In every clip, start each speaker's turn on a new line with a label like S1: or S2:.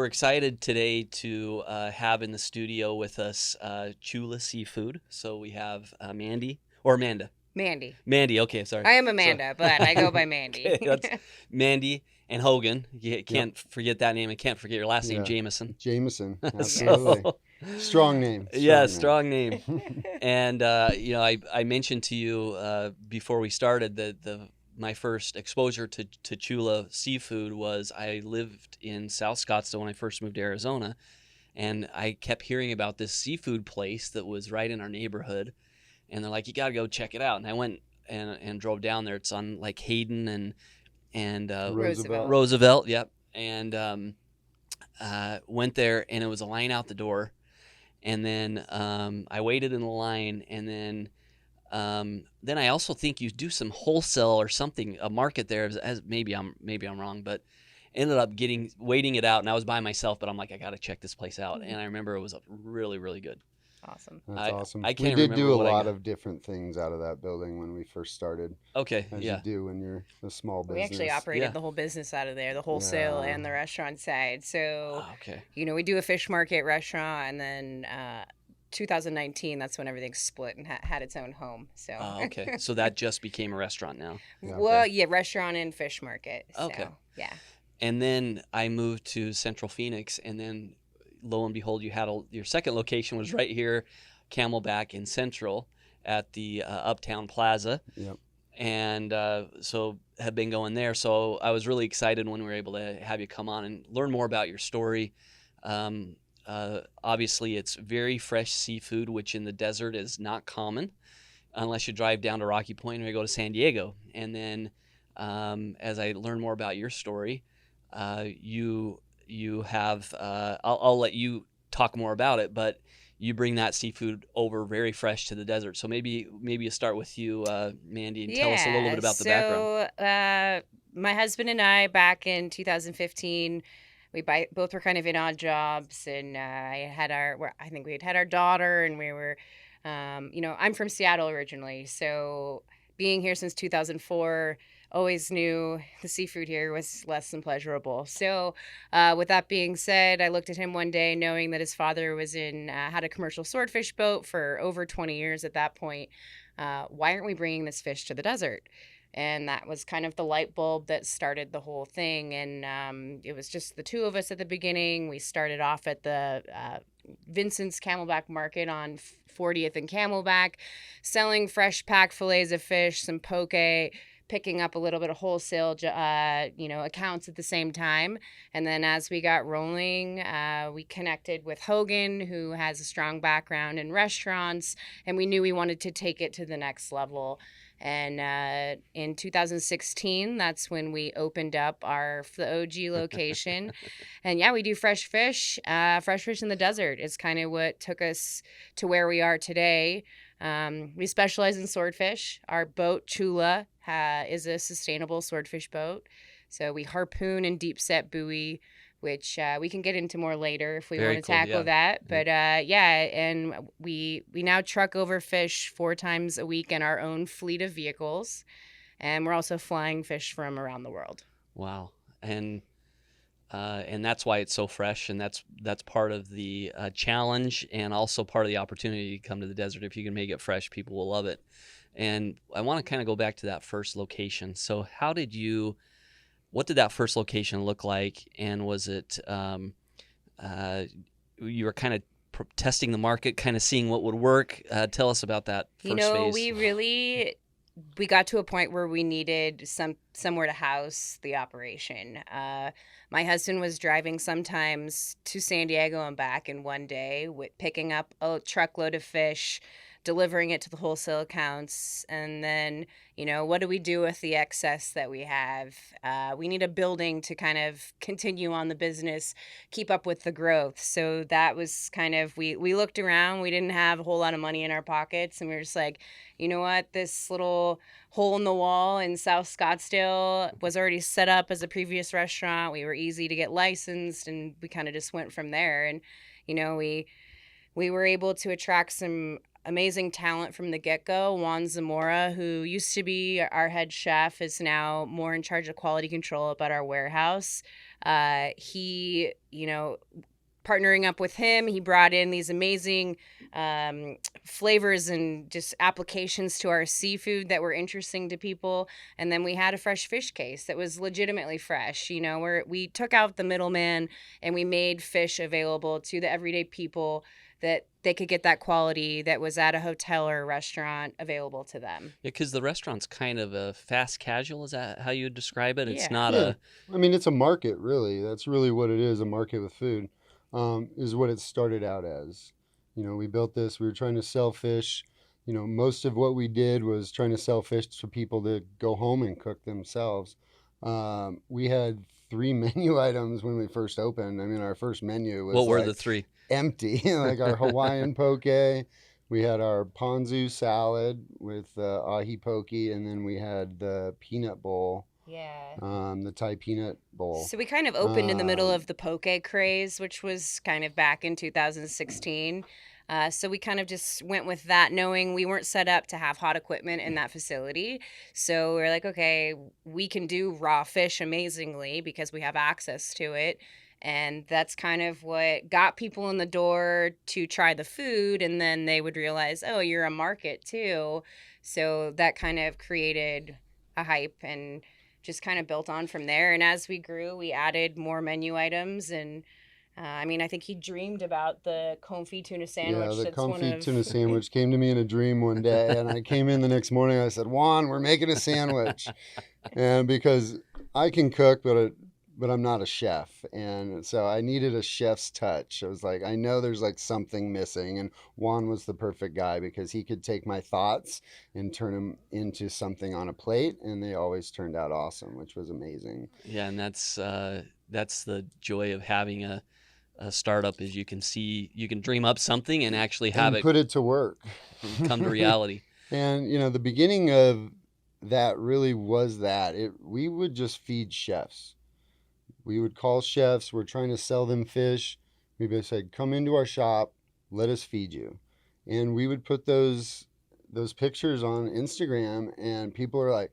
S1: we're excited today to have in the studio with us Chula Seafood. So we have Mandy or Amanda.
S2: Mandy.
S1: Mandy, okay, sorry.
S2: I am Amanda, but I go by Mandy.
S1: Okay, that's Mandy and Hogan. You can't forget that name and can't forget your last name,
S3: Yeah.
S1: Jamison.
S3: Jamison, absolutely. Strong name.
S1: Yeah, strong name. And, I mentioned to you before we started that my first exposure to Chula Seafood was I lived in South Scottsdale when I first moved to Arizona, and I kept hearing about this seafood place that was right in our neighborhood, and they're like, you got to go check it out. And I went and drove down there. It's on like Hayden and Roosevelt, yep. And went there, and it was a line out the door. And then I waited in the line, and then I also think you do some wholesale or something, a market there. As maybe I'm wrong, but ended up waiting it out, and I was by myself. But I'm like, I got to check this place out, and I remember it was really, really good.
S2: Awesome.
S3: That's awesome.
S1: I can't
S3: we did do a
S1: remember
S3: lot of different things out of that building when we first started.
S1: Okay,
S3: as
S1: yeah.
S3: you do when you're a small business.
S2: We actually operated the whole business out of there, the wholesale and the restaurant side. So, we do a fish market restaurant, and then 2019, that's when everything split and had its own home. So
S1: okay. So that just became a restaurant now.
S2: Well, yeah, restaurant and fish market. So,
S1: okay.
S2: Yeah.
S1: And then I moved to Central Phoenix, and then lo and behold, you had your second location was right here, Camelback in Central at the Uptown Plaza.
S3: Yep.
S1: And so have been going there. So I was really excited when we were able to have you come on and learn more about your story. Obviously, it's very fresh seafood, which in the desert is not common unless you drive down to Rocky Point or you go to San Diego. And then as I learn more about your story, you have I'll let you talk more about it, but you bring that seafood over very fresh to the desert. So maybe you start with you, Mandy, and tell us a little bit about the background.
S2: So my husband and I, back in 2015, we both were kind of in odd jobs, and I think we had our daughter, and we were, I'm from Seattle originally, so being here since 2004. Always knew the seafood here was less than pleasurable. So with that being said, I looked at him one day knowing that his father was had a commercial swordfish boat for over 20 years at that point. Why aren't we bringing this fish to the desert? And that was kind of the light bulb that started the whole thing. And it was just the two of us at the beginning. We started off at the Vincent's Camelback Market on 40th and Camelback, selling fresh packed fillets of fish, some poke, picking up a little bit of wholesale, accounts at the same time. And then as we got rolling, we connected with Hogan, who has a strong background in restaurants, and we knew we wanted to take it to the next level. And in 2016, that's when we opened up the OG location. And yeah, we do fresh fish in the desert. It's kind of what took us to where we are today. We specialize in swordfish. Our boat, Chula, is a sustainable swordfish boat. So we harpoon and deep set buoy, which we can get into more later if we want to tackle that. But and we now truck over fish 4 times a week in our own fleet of vehicles. And we're also flying fish from around the world.
S1: Wow. And that's why it's so fresh, and that's part of the challenge, and also part of the opportunity to come to the desert. If you can make it fresh, people will love it. And I want to kind of go back to that first location. So what did that first location look like? And was it you were kind of testing the market, kind of seeing what would work? Tell us about that first phase.
S2: We got to a point where we needed somewhere to house the operation. My husband was driving sometimes to San Diego and back in one day, picking up a truckload of fish, delivering it to the wholesale accounts, and then, what do we do with the excess that we have? We need a building to kind of continue on the business, keep up with the growth. So that was kind of, we looked around, we didn't have a whole lot of money in our pockets, and we were just like, you know what, this little hole in the wall in South Scottsdale was already set up as a previous restaurant. We were easy to get licensed, and we kind of just went from there. And, we were able to attract some amazing talent from the get-go. Juan Zamora, who used to be our head chef, is now more in charge of quality control up at our warehouse. He, partnering up with him, he brought in these amazing flavors and just applications to our seafood that were interesting to people. And then we had a fresh fish case that was legitimately fresh, where we took out the middleman and we made fish available to the everyday people that they could get that quality that was at a hotel or a restaurant available to them.
S1: Yeah, because the restaurant's kind of a fast casual. Is that how you would describe it? It's
S2: Yeah.
S1: not
S3: Yeah. I mean, it's a market, really. That's really what it is, a market with food, is what it started out as. We built this, we were trying to sell fish. Most of what we did was trying to sell fish to people to go home and cook themselves. We had 3 menu items when we first opened. I mean, our first menu was
S1: What were the 3?
S3: empty, like our Hawaiian poke. We had our ponzu salad with ahi poke, and then we had the peanut bowl.
S2: Yeah.
S3: The Thai peanut bowl.
S2: So we kind of opened in the middle of the poke craze, which was kind of back in 2016. So we kind of just went with that, knowing we weren't set up to have hot equipment in that facility. So we're like, okay, we can do raw fish amazingly because we have access to it. And that's kind of what got people in the door to try the food. And then they would realize, oh, you're a market too. So that kind of created a hype and just kind of built on from there. And as we grew, we added more menu items. And I think he dreamed about the confit tuna sandwich.
S3: Yeah, the
S2: That's
S3: confit tuna sandwich came to me in a dream one day. And I came in the next morning, I said, Juan, we're making a sandwich. And because I can cook, but I'm not a chef. And so I needed a chef's touch. I was like, I know there's like something missing. And Juan was the perfect guy because he could take my thoughts and turn them into something on a plate. And they always turned out awesome, which was amazing.
S1: Yeah, and that's the joy of having a startup is you can dream up something and actually have
S3: and put it to work.
S1: Come to reality.
S3: And, the beginning of that really was that. We would just feed chefs. We would call chefs. We're trying to sell them fish. We would say, come into our shop. Let us feed you. And we would put those pictures on Instagram, and people are like,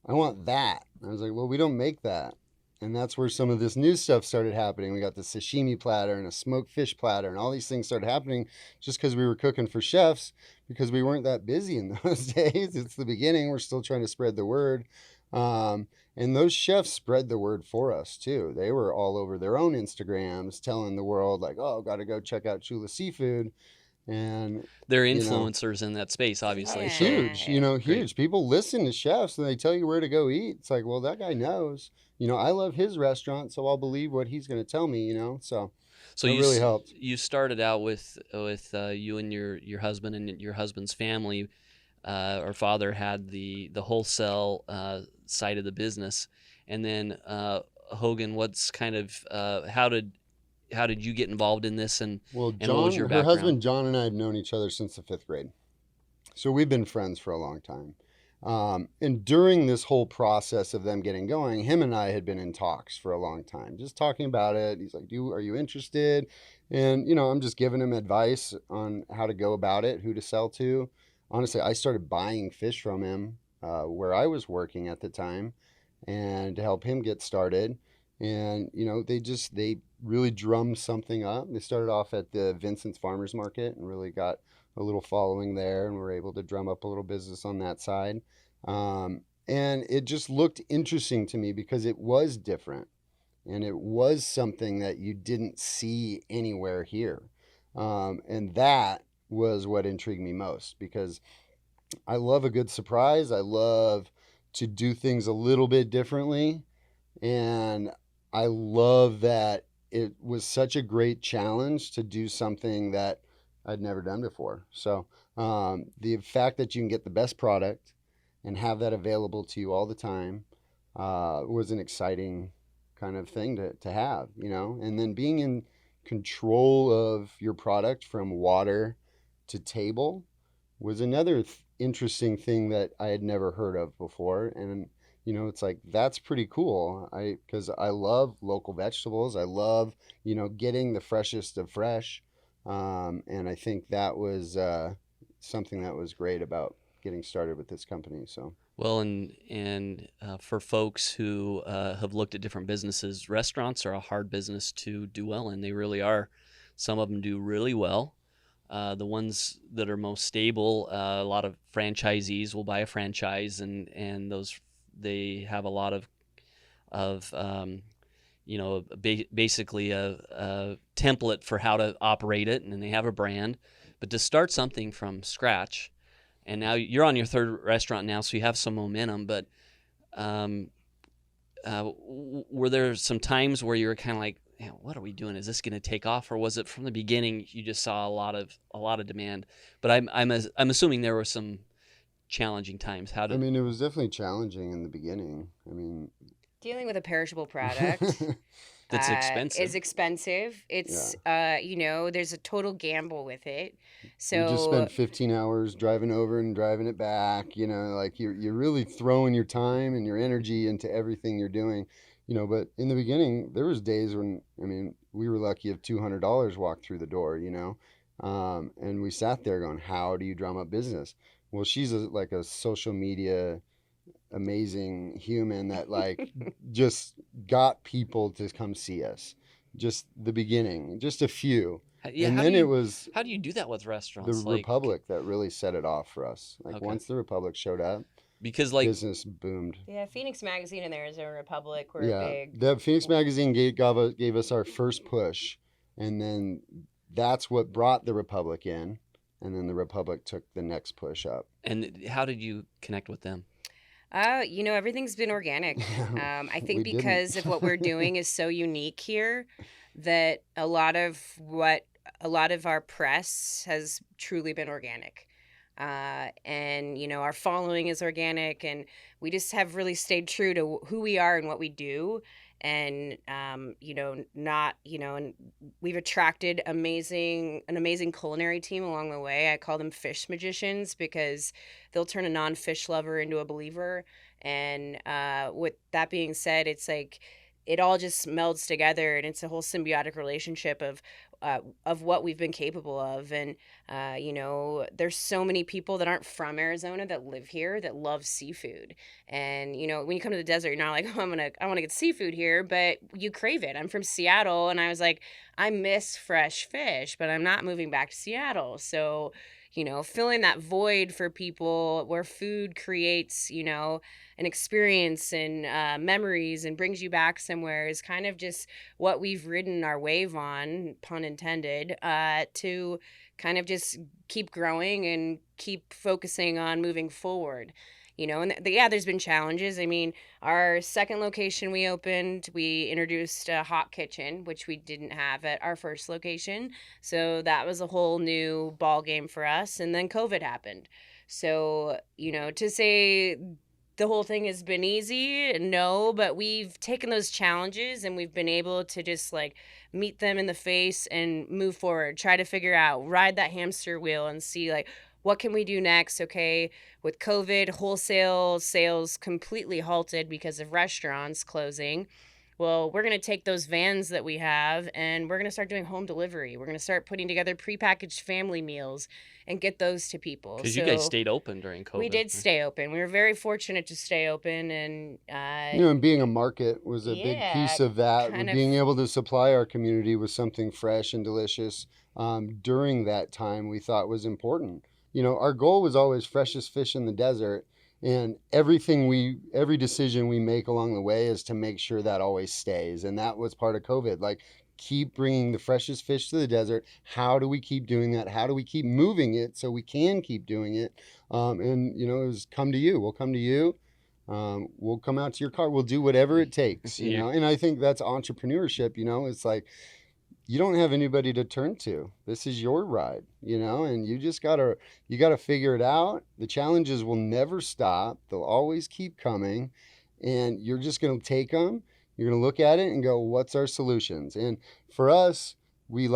S3: I want that. I was like, well, we don't make that. And that's where some of this new stuff started happening. We got the sashimi platter and a smoked fish platter, and all these things started happening just because we were cooking for chefs, because we weren't that busy in those days. It's the beginning. We're still trying to spread the word. And those chefs spread the word for us too. They were all over their own Instagrams telling the world like, oh, got to go check out Chula Seafood. And
S1: they're influencers in that space, obviously.
S2: Yeah.
S3: huge, huge.
S1: Great.
S3: People listen to chefs and they tell you where to go eat. It's like, well, that guy knows. I love his restaurant, so I'll believe what he's going to tell me. So it really helped.
S1: You started out with you and your husband and your husband's family. Our father had the wholesale side of the business, and then Hogan, what's kind of how did you get involved in this, and
S3: Well,
S1: and what was your
S3: her
S1: background?
S3: husband John and I have known each other since the 5th grade, so we've been friends for a long time. And during this whole process of them getting going, him and I had been in talks for a long time, just talking about it. He's like, are you interested? And I'm just giving him advice on how to go about it, who to sell to. Honestly, I started buying fish from him where I was working at the time, and to help him get started. And they really drummed something up. They started off at the Vincent's Farmers Market and really got a little following there, and were able to drum up a little business on that side. And it just looked interesting to me because it was different, and it was something that you didn't see anywhere here. And that was what intrigued me most, because I love a good surprise. I love to do things a little bit differently. And I love that it was such a great challenge to do something that I'd never done before. So the fact that you can get the best product and have that available to you all the time was an exciting kind of thing to have, and then being in control of your product from water to table was another interesting thing that I had never heard of before. And it's like, that's pretty cool. Because I love local vegetables. I love getting the freshest of fresh. And I think that was something that was great about getting started with this company. So.
S1: Well, and for folks who have looked at different businesses, restaurants are a hard business to do well in. They really are. Some of them do really well. The ones that are most stable, a lot of franchisees will buy a franchise, and those they have a lot of basically a template for how to operate it, and then they have a brand. But to start something from scratch, and now you're on your third restaurant now, so you have some momentum. But were there some times where you were kind of like, what are we doing? Is this going to take off, or was it from the beginning you just saw a lot of demand? But I'm assuming there were some challenging times.
S3: I mean, it was definitely challenging in the beginning. I mean,
S2: dealing with a perishable product
S1: that's expensive.
S2: Is expensive. It's there's a total gamble with it. So
S3: you just spent 15 hours driving over and driving it back. Like you're really throwing your time and your energy into everything you're doing. But in the beginning, there was days when, we were lucky if $200 walked through the door, and we sat there going, how do you drum up business? Well, she's like a social media amazing human that like just got people to come see us. Just the beginning, just a few.
S1: Yeah,
S3: and then it was...
S1: How do you do that with restaurants?
S3: The Republic that really set it off for us. Like once the Republic showed up,
S1: because
S3: business boomed.
S2: Yeah, Phoenix Magazine and the Arizona Republic were big.
S3: The Phoenix Magazine gave us our first push, and then that's what brought the Republic in, and then the Republic took the next push up.
S1: And how did you connect with them?
S2: Everything's been organic. I think because of what we're doing is so unique here that a lot of our press has truly been organic. And our following is organic, and we just have really stayed true to who we are and what we do. And and we've attracted an amazing culinary team along the way. I call them fish magicians because they'll turn a non-fish lover into a believer. And with that being said, it's like it all just melds together, and it's a whole symbiotic relationship of what we've been capable of. And there's so many people that aren't from Arizona that live here that love seafood. And when you come to the desert, you're not like, I want to get seafood here, but you crave it. I'm from Seattle, and I was like, I miss fresh fish, but I'm not moving back to Seattle. So filling that void for people where food creates an experience and memories and brings you back somewhere is kind of just what we've ridden our wave on, pun intended, to kind of just keep growing and keep focusing on moving forward. And there's been challenges. I mean, our second location we opened, we introduced a hot kitchen, which we didn't have at our first location. So that was a whole new ball game for us. And then COVID happened. So, to say the whole thing has been easy, no, but we've taken those challenges and we've been able to just like meet them in the face and move forward, try to figure out, ride that hamster wheel and see like, what can we do next? Okay, with COVID, wholesale sales completely halted because of restaurants closing. Well, we're going to take those vans that we have and we're going to start doing home delivery. We're going to start putting together prepackaged family meals and get those to people.
S1: Because you guys stayed open during COVID.
S2: We did stay open. We were very fortunate to stay open. And,
S3: and being a market was a big piece of that. Being able to supply our community with something fresh and delicious during that time we thought was important. Our goal was always freshest fish in the desert, and every decision we make along the way is to make sure that always stays. And that was part of COVID. Like, keep bringing the freshest fish to the desert. How do we keep doing that? How do we keep moving it so we can keep doing it? And it was come to you. We'll come to you. We'll come out to your car. We'll do whatever it takes, And I think that's entrepreneurship, It's like, you don't have anybody to turn to. This is your ride, and you just gotta figure it out. The challenges will never stop. They'll always keep coming, and you're just going to take them. You're going to look at it and go, what's our solutions? And for us, we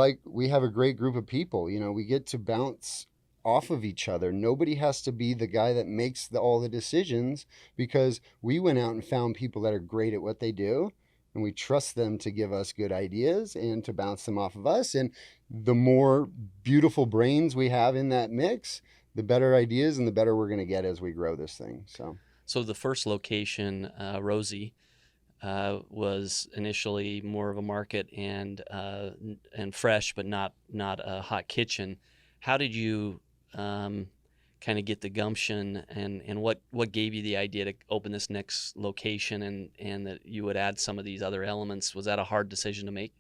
S3: have a great group of people. We get to bounce off of each other. Nobody has to be the guy that makes all the decisions, because we went out and found people that are great at what they do. And we trust them to give us good ideas and to bounce them off of us. And the more beautiful brains we have in that mix, the better ideas and the better we're going to get as we grow this thing.
S1: So the first location, Rosie, was initially more of a market and fresh, but not a hot kitchen. How did you kind of get the gumption, and what gave you the idea to open this next location, and that you would add some of these other elements? Was that a hard decision to make?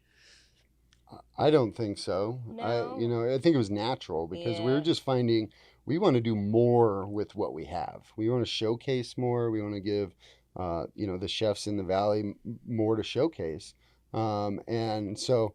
S3: I don't think so.
S2: No.
S3: I think it was natural because we were
S2: Yeah.
S3: just finding we want to do more with what we have. We want to showcase more. We want to give, the chefs in the valley more to showcase. And so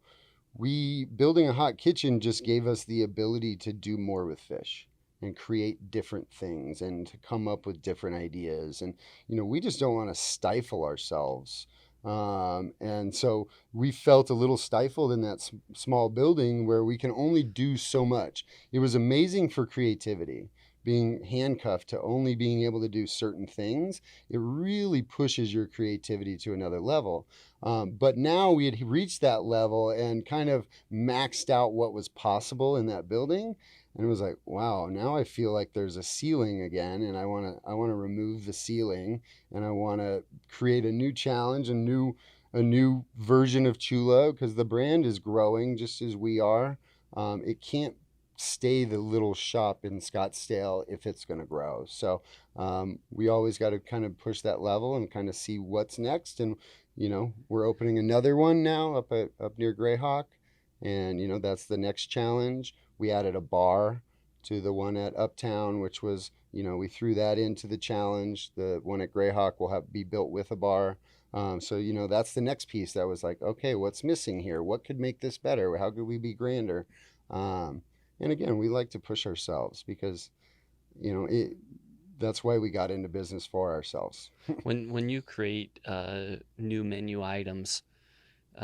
S3: building a hot kitchen just gave us the ability to do more with fish and create different things and to come up with different ideas. And, we just don't want to stifle ourselves. And so we felt a little stifled in that small building where we can only do so much. It was amazing for creativity, being handcuffed to only being able to do certain things. It really pushes your creativity to another level. But now we had reached that level and kind of maxed out what was possible in that building. And it was like, wow, now I feel like there's a ceiling again, and I want to remove the ceiling, and I want to create a new challenge, a new version of Chula, because the brand is growing just as we are. It can't stay the little shop in Scottsdale if it's going to grow. So we always got to kind of push that level and kind of see what's next. And we're opening another one now up near Greyhawk, and that's the next challenge. We added a bar to the one at Uptown, which was, we threw that into the challenge. The one at Greyhawk will be built with a bar. So that's the next piece that was like, okay, what's missing here? What could make this better? How could we be grander? And again, we like to push ourselves because, that's why we got into business for ourselves.
S1: When you create new menu items,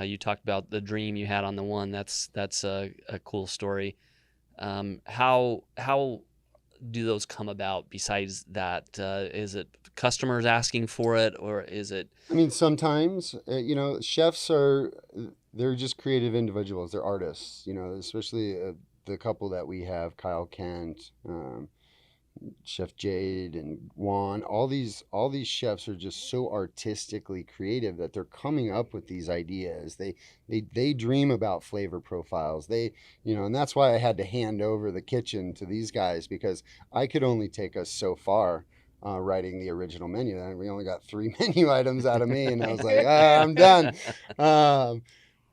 S1: you talked about the dream you had on the one. That's a cool story. How do those come about? Besides that, is it customers asking for it, or is it?
S3: I mean, sometimes chefs they're just creative individuals. They're artists. Especially the couple that we have, Kyle Kent, Chef Jade, and Juan. All these chefs are just so artistically creative that they're coming up with these ideas. They dream about flavor profiles. And that's why I had to hand over the kitchen to these guys, because I could only take us so far writing the original menu. And we only got 3 menu items out of me, and I was like, I'm done.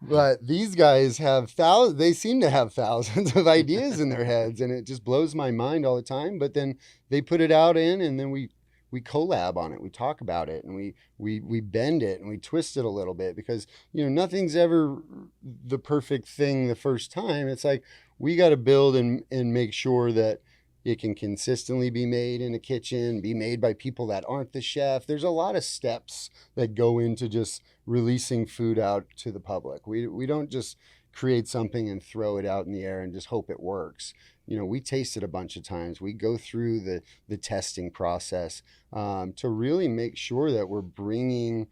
S3: But these guys they seem to have thousands of ideas in their heads, and it just blows my mind all the time. But then they put it out and then we collab on it. We talk about it, and we bend it and we twist it a little bit, because, nothing's ever the perfect thing the first time. It's like, we got to build and make sure that it can consistently be made in a kitchen, be made by people that aren't the chef. There's a lot of steps that go into just releasing food out to the public. We don't just create something and throw it out in the air and just hope it works. We taste it a bunch of times. We go through the testing process to really make sure that we're bringing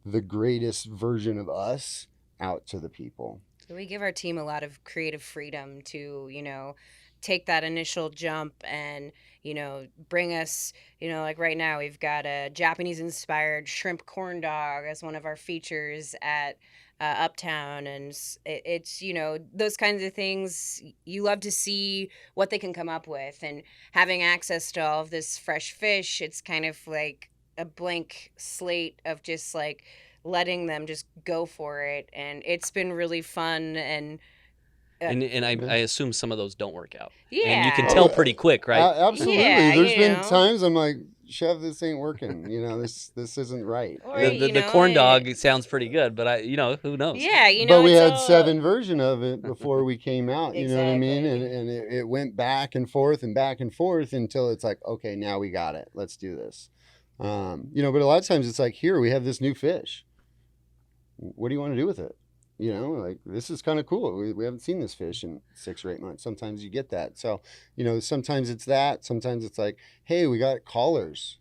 S3: the greatest version of us out to the people.
S2: So we give our team a lot of creative freedom to, take that initial jump and, bring us, like right now we've got a Japanese inspired shrimp corn dog as one of our features at Uptown. And it's, those kinds of things. You love to see what they can come up with, and having access to all of this fresh fish. It's kind of like a blank slate of just like letting them just go for it. And it's been really fun. And
S1: I assume some of those don't work out.
S2: yeah,
S1: And you can tell pretty quick, right?
S3: Absolutely.
S2: Yeah,
S3: There's been times I'm like, chef, this ain't working. This isn't right.
S2: Or,
S1: The corn dog sounds pretty good, but who knows?
S2: Yeah,
S3: But we
S2: it's
S3: had
S2: all...
S3: 7 version of it before we came out. You know what I mean?
S2: Exactly.
S3: And it went back and forth until it's like, okay, now we got it. Let's do this. But a lot of times it's like, here we have this new fish. What do you want to do with it? Like, this is kind of cool. We haven't seen this fish in 6 or 8 months. Sometimes you get that. So, sometimes it's that. Sometimes it's like, hey, we got collars.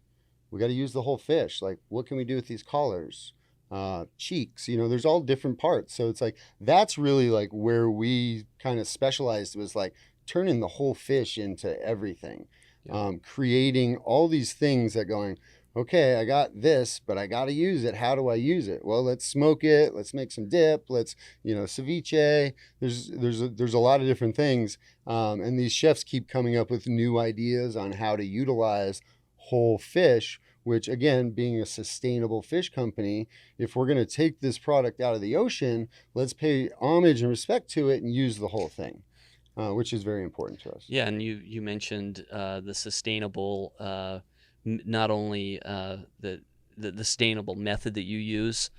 S3: We got to use the whole fish. Like, what can we do with these collars? Cheeks, there's all different parts. So it's like, that's really like where we kind of specialized, was like turning the whole fish into everything,
S1: Yeah.
S3: creating all these things that going, okay, I got this, but I got to use it. How do I use it? Well, let's smoke it. Let's make some dip. Let's, ceviche. There's a lot of different things. And these chefs keep coming up with new ideas on how to utilize whole fish, which again, being a sustainable fish company, if we're going to take this product out of the ocean, let's pay homage and respect to it and use the whole thing. Which is very important to us.
S1: Yeah, and you mentioned the sustainable, not only the sustainable method that you use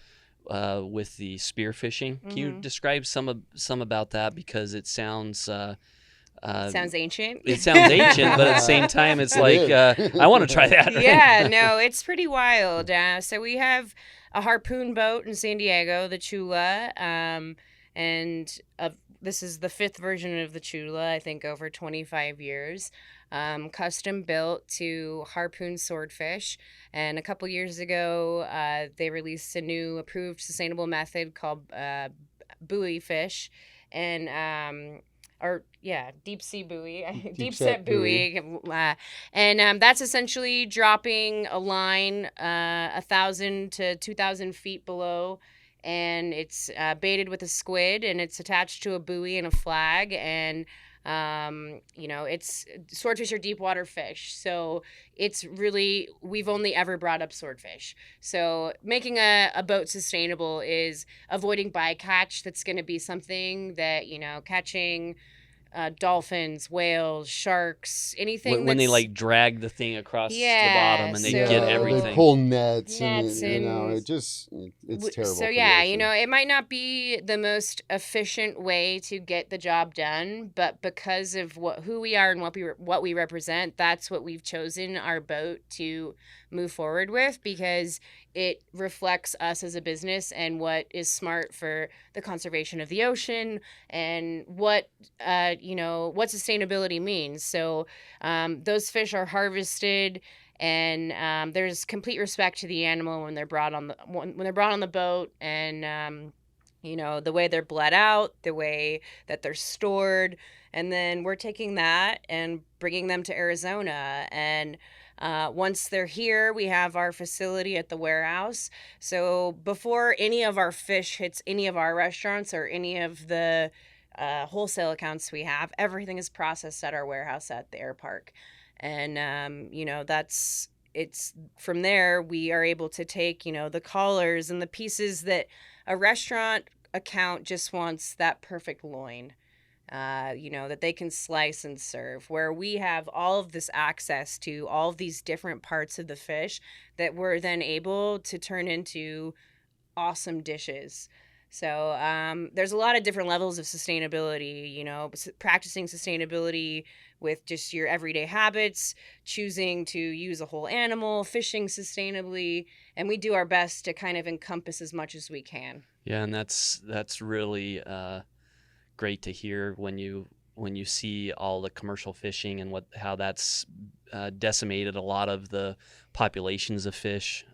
S1: with the spearfishing. Can you describe some about that, because it sounds
S2: Sounds ancient.
S1: It sounds ancient, but at the same time, it's like I want to try that. Right?
S2: Yeah, no, it's pretty wild. So we have a harpoon boat in San Diego, the Chula, and this is the 5th version of the Chula, I think over 25 years. Custom built to harpoon swordfish. And a couple years ago, they released a new approved sustainable method called buoy fish. And deep sea buoy, deep set buoy, and that's essentially dropping a line 1,000 to 2,000 feet below, and it's baited with a squid, and it's attached to a buoy and a flag, and it's swordfish are deep water fish, so it's really, we've only ever brought up swordfish. So making a boat sustainable is avoiding bycatch. That's going to be something that, catching dolphins, whales, sharks, anything
S1: when they like drag the thing across the
S2: Yeah,
S1: bottom and they
S2: so-
S1: get everything.
S3: They pull nets
S2: and
S3: it's terrible.
S2: So
S3: for the
S2: yeah,
S3: ocean.
S2: it might not be the most efficient way to get the job done, but because of who we are and what we represent, that's what we've chosen our boat to move forward with, because it reflects us as a business and what is smart for the conservation of the ocean and what sustainability means. So those fish are harvested, and there's complete respect to the animal when they're brought on the boat, and the way they're bled out, the way that they're stored, and then we're taking that and bringing them to Arizona. And once they're here, we have our facility at the warehouse. So before any of our fish hits any of our restaurants or any of the wholesale accounts we have, everything is processed at our warehouse at the air park. And, it's from there we are able to take, the collars and the pieces that a restaurant account just wants, that perfect loin, that they can slice and serve, where we have all of this access to all of these different parts of the fish that we're then able to turn into awesome dishes. So there's a lot of different levels of sustainability, practicing sustainability with just your everyday habits, choosing to use a whole animal, fishing sustainably, and we do our best to kind of encompass as much as we can.
S1: Yeah, and that's really great to hear when you see all the commercial fishing and how that's decimated a lot of the populations of fish.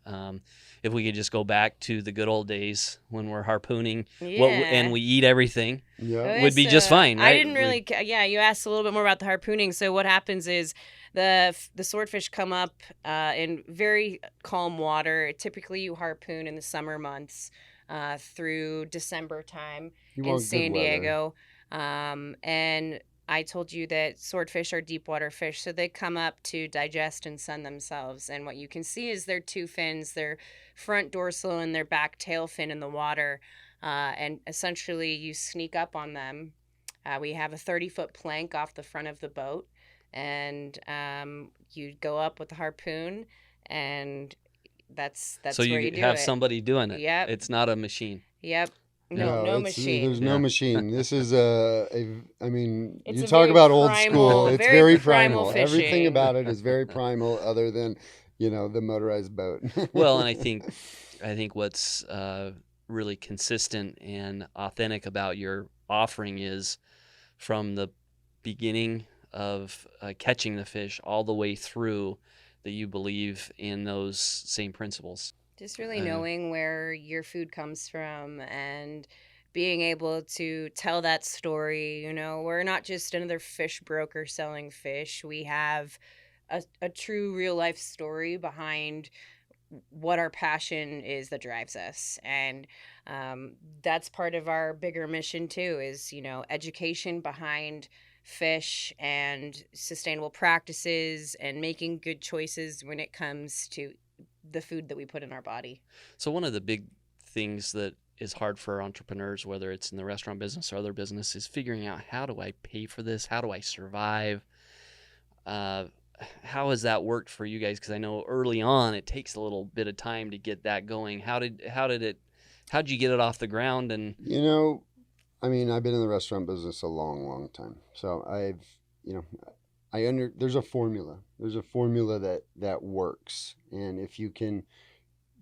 S1: If we could just go back to the good old days when we're harpooning and we eat everything, would be just fine, right?
S2: I didn't really. You asked a little bit more about the harpooning. So what happens is the swordfish come up in very calm water. Typically, you harpoon in the summer months through December time in San Diego. And I told you that swordfish are deep water fish, so they come up to digest and sun themselves. And what you can see is their two fins, their front dorsal and their back tail fin in the water. And essentially you sneak up on them. We have a 30-foot plank off the front of the boat, and you go up with the harpoon, and that's
S1: so
S2: where
S1: you
S2: do
S1: have
S2: it.
S1: somebody doing it.
S2: Yep.
S1: It's not a machine.
S2: Yep. No machine.
S3: There's no machine. This is you
S2: It's
S3: talk about old
S2: primal,
S3: school. It's very
S2: primal
S3: primal.
S2: fishing.
S3: Everything about it is very primal, other than, the motorized boat.
S1: Well, and I think what's really consistent and authentic about your offering is from the beginning of catching the fish all the way through that you believe in those same principles.
S2: Just really knowing where your food comes from and being able to tell that story. We're not just another fish broker selling fish. We have a true real life story behind what our passion is that drives us. And that's part of our bigger mission too, is, education behind fish and sustainable practices and making good choices when it comes to the food that we put in our body.
S1: So one of the big things that is hard for entrepreneurs, whether it's in the restaurant business or other business, is figuring out, how do I pay for this? How do I survive? How has that worked for you guys? Because I know early on it takes a little bit of time to get that going. How did you get it off the ground? And
S3: I've been in the restaurant business a long, long time. So there's a formula. There's a formula that works. And if you can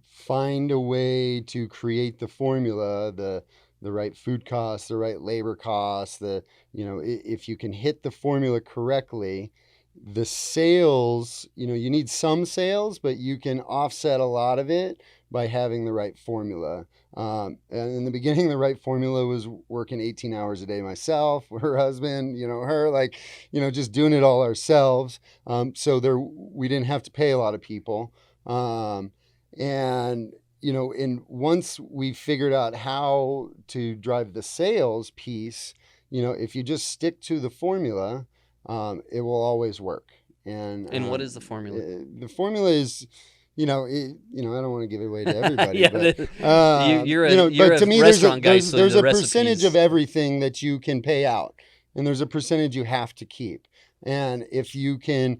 S3: find a way to create the formula, the right food costs, the right labor costs, if you can hit the formula correctly, the sales, you need some sales, but you can offset a lot of it by having the right formula. And in the beginning, the right formula was working 18 hours a day myself, her husband, her, just doing it all ourselves. So we didn't have to pay a lot of people. And once we figured out how to drive the sales piece, if you just stick to the formula, it will always work. And
S1: what is the formula?
S3: The formula is, I don't want to give it away to everybody.
S1: Yeah,
S3: but,
S1: you're
S3: but to me,
S1: restaurant guy, so
S3: there's
S1: the
S3: a percentage
S1: recipes.
S3: of everything that you can pay out, and there's a percentage you have to keep. And if you can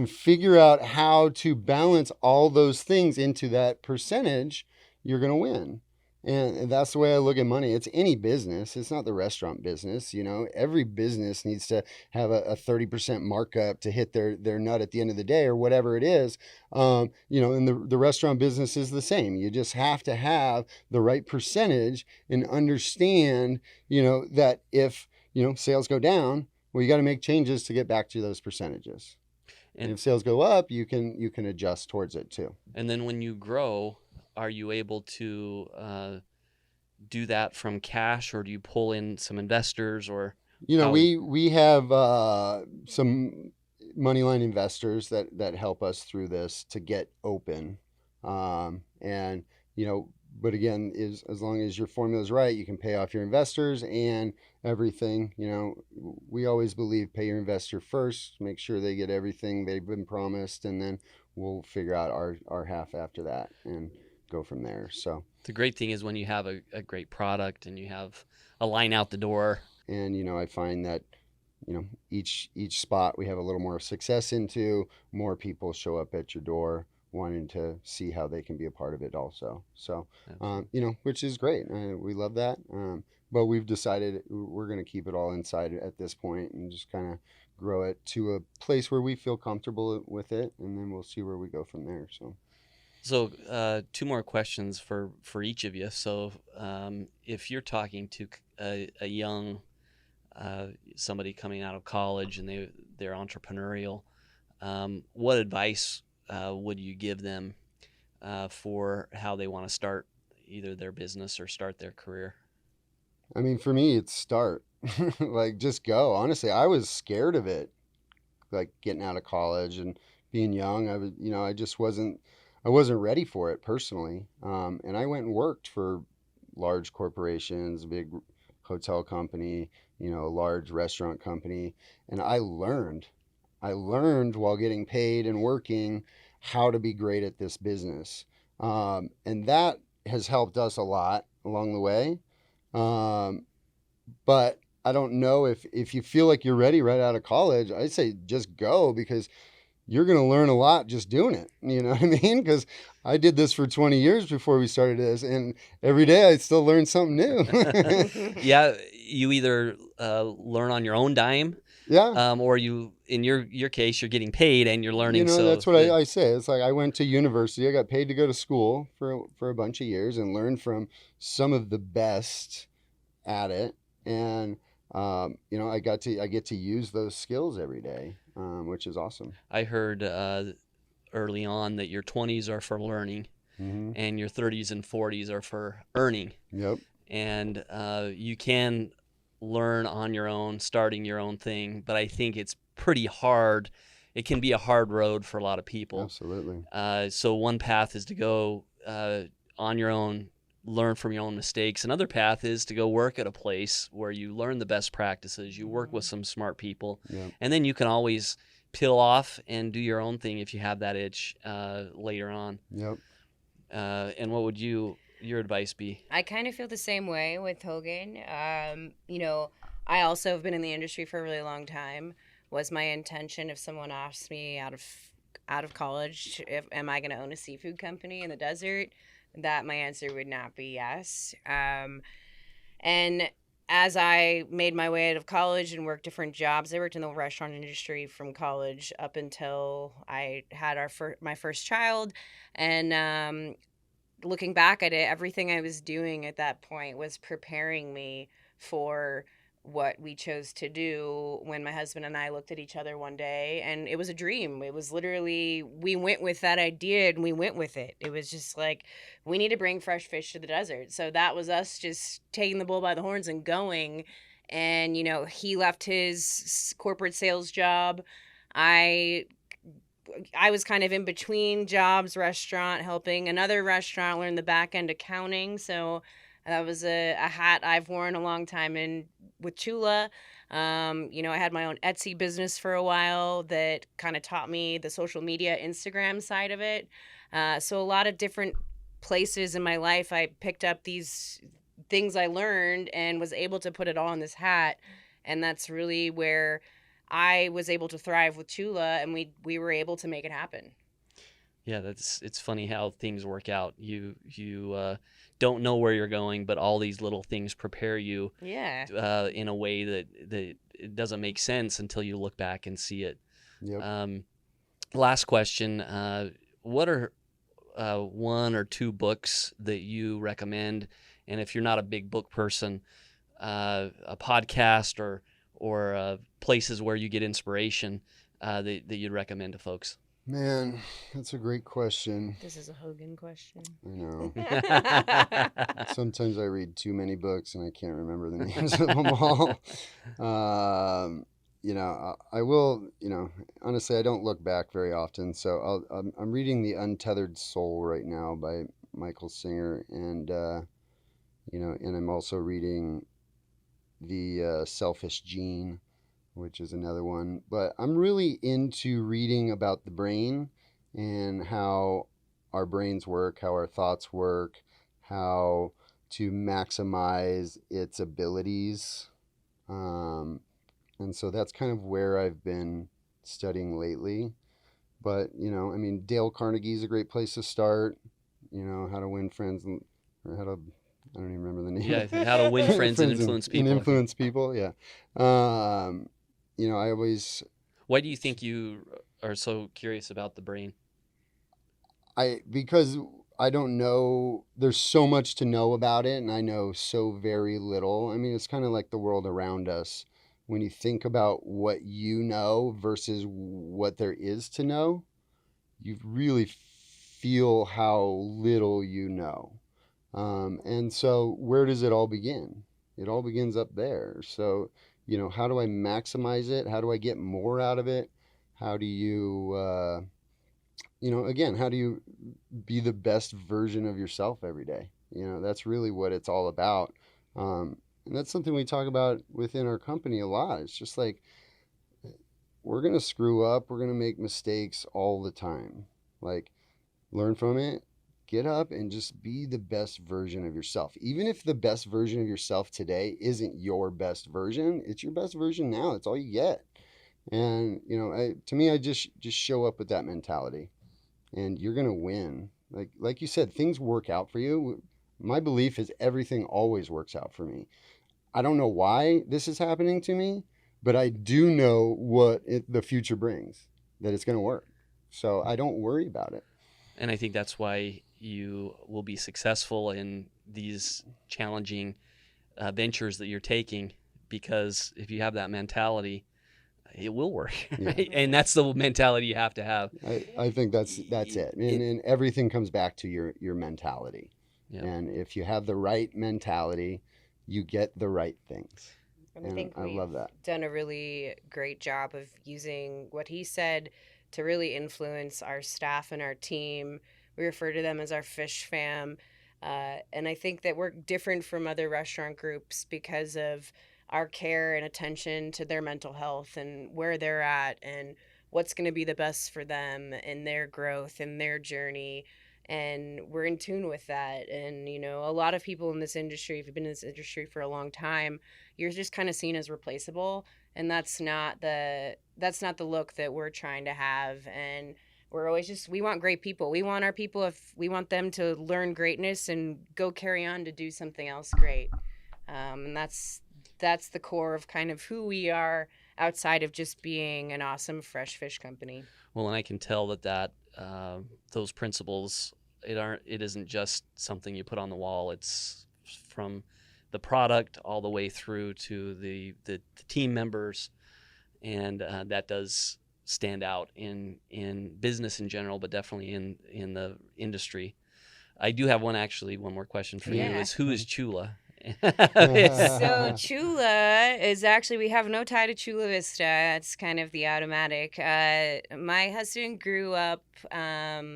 S3: figure out how to balance all those things into that percentage, you're going to win. And that's the way I look at money. It's any business. It's not the restaurant business. Every business needs to have a 30% markup to hit their nut at the end of the day, or whatever it is. And the restaurant business is the same. You just have to have the right percentage and understand, that if, sales go down, well, you got to make changes to get back to those percentages. And if sales go up, you can adjust towards it too.
S1: And then when you grow, are you able to do that from cash, or do you pull in some investors? Or
S3: we have some moneyline investors that help us through this to get open, and but again, as long as your formula is right, you can pay off your investors and everything. We always believe pay your investor first, make sure they get everything they've been promised, and then we'll figure out our half after that and go from there. So
S1: the great thing is when you have a great product and you have a line out the door.
S3: And I find that each spot we have a little more success into, more people show up at your door wanting to see how they can be a part of it also. So which is great. We love that. But we've decided we're going to keep it all inside at this point and just kind of grow it to a place where we feel comfortable with it, and then we'll see where we go from there.
S1: So two more questions for each of you. So if you're talking to a young somebody coming out of college and they're entrepreneurial, what advice would you give them for how they want to start either their business or start their career?
S3: For me, it's start. Just go. Honestly, I was scared of it, getting out of college and being young. I wasn't ready for it personally. And I went and worked for large corporations, a big hotel company, a large restaurant company. And I learned while getting paid and working how to be great at this business. And that has helped us a lot along the way. But I don't know if you feel like you're ready right out of college, I'd say just go, because you're going to learn a lot just doing it. You know what I mean? Because I did this for 20 years before we started this, and every day I still learn something new.
S1: Yeah, you either learn on your own dime, or you, in your case, you're getting paid and you're learning. So
S3: that's what I say. It's like I went to university. I got paid to go to school for a bunch of years and learn from some of the best at it, and I get to use those skills every day. Which is awesome.
S1: I heard early on that your 20s are for learning, and your 30s and 40s are for earning.
S3: Yep.
S1: and you can learn on your own, starting your own thing. But I think it's pretty hard. It can be a hard road for a lot of people.
S3: Absolutely.
S1: So one path is to go on your own, learn from your own mistakes. Another path is to go work at a place where you learn the best practices, you work with some smart people, and then you can always peel off and do your own thing if you have that itch later on.
S3: Yep.
S1: And what would your advice be?
S2: I kind of feel the same way with Hogan. I also have been in the industry for a really long time. Was my intention, if someone asked me out of college, am I going to own a seafood company in the desert, that my answer would not be yes. And as I made my way out of college and worked different jobs, I worked in the restaurant industry from college up until I had my first child. And looking back at it, everything I was doing at that point was preparing me for what we chose to do when my husband and I looked at each other one day, and it was a dream. It was literally, we went with that idea and we went with it. It was just like, we need to bring fresh fish to the desert. So that was us just taking the bull by the horns and going. And, he left his corporate sales job. I was kind of in between jobs, restaurant, helping another restaurant learn the back end accounting. So that was a hat I've worn a long time. And with Chula, I had my own Etsy business for a while that kind of taught me the social media, Instagram side of it. So a lot of different places in my life, I picked up these things I learned and was able to put it all in this hat. And that's really where I was able to thrive with Chula, and we were able to make it happen.
S1: Yeah, it's funny how things work out. You don't know where you're going, but all these little things prepare you in a way that it doesn't make sense until you look back and see it.
S3: Yep.
S1: Last question. What are one or two books that you recommend? And if you're not a big book person, a podcast or places where you get inspiration that you'd recommend to folks?
S3: Man, that's a great question.
S2: This is a Hogan question.
S3: I know. Sometimes I read too many books and I can't remember the names of them all. I will, honestly, I don't look back very often. So I'm reading The Untethered Soul right now by Michael Singer. And I'm also reading The Selfish Gene, which is another one. But I'm really into reading about the brain and how our brains work, how our thoughts work, how to maximize its abilities. And so that's kind of where I've been studying lately. But, Dale Carnegie's a great place to start. How to win friends or how to... I don't even remember the name.
S1: Yeah, how to win friends and influence people.
S3: And influence people, yeah. I always...
S1: Why do you think you are so curious about the brain?
S3: Because I don't know. There's so much to know about it, and I know so very little. It's kind of like the world around us. When you think about what you know versus what there is to know, you really feel how little you know. And so where does it all begin? It all begins up there. So, how do I maximize it? How do I get more out of it? How do you, how do you be the best version of yourself every day? That's really what it's all about. And that's something we talk about within our company a lot. It's just like, we're going to screw up. We're going to make mistakes all the time. Like, learn from it. Get up and just be the best version of yourself. Even if the best version of yourself today isn't your best version, it's your best version now. It's all you get. And, to me, I just show up with that mentality and you're going to win. Like you said, things work out for you. My belief is everything always works out for me. I don't know why this is happening to me, but I do know what the future brings, that it's going to work. So I don't worry about it.
S1: And I think that's why you will be successful in these challenging ventures that you're taking, because if you have that mentality, it will work. Yeah. Right? And that's the mentality you have to have.
S3: I think that's it. And everything comes back to your mentality.
S1: Yep.
S3: And if you have the right mentality, you get the right things.
S2: And I think
S3: I
S2: we've
S3: love that.
S2: done a really great job of using what he said to really influence our staff and our team. We refer to them as our fish fam. And I think that we're different from other restaurant groups because of our care and attention to their mental health and where they're at and what's going to be the best for them and their growth and their journey. And we're in tune with that. And, you know, a lot of people in this industry, if you've been in this industry for a long time, you're just kind of seen as replaceable. And that's not the look that we're trying to have. And we're always just, we want great people. We want our people, if we want them to learn greatness and go carry on to do something else great. And that's the core of kind of who we are outside of just being an awesome fresh fish company.
S1: Well, and I can tell that those principles, it isn't just something you put on the wall. It's from the product all the way through to the team members, and that does stand out in business in general, but definitely in the industry. I do have one more question for you. Is who is Chula?
S2: So Chula is actually, we have no tie to Chula Vista. It's kind of the automatic. My husband grew up,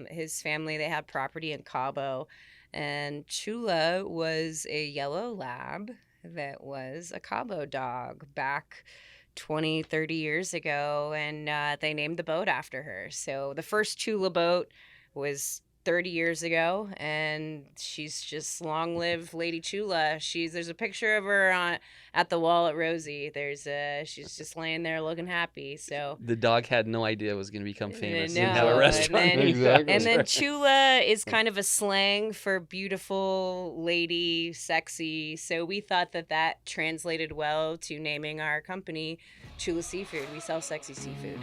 S2: his family, they had property in Cabo, and Chula was a yellow lab that was a Cabo dog back 20, 30 years ago, and they named the boat after her. So the first Chula boat was 30 years ago, and she's just long live Lady Chula. There's a picture of her at the wall at Rosie. She's just laying there looking happy. So
S1: the dog had no idea it was going to become famous
S2: No,
S1: and have a restaurant.
S2: And then Chula is kind of a slang for beautiful lady, sexy. So we thought that translated well to naming our company Chula Seafood. We sell sexy seafood.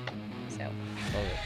S2: So.
S1: Love it.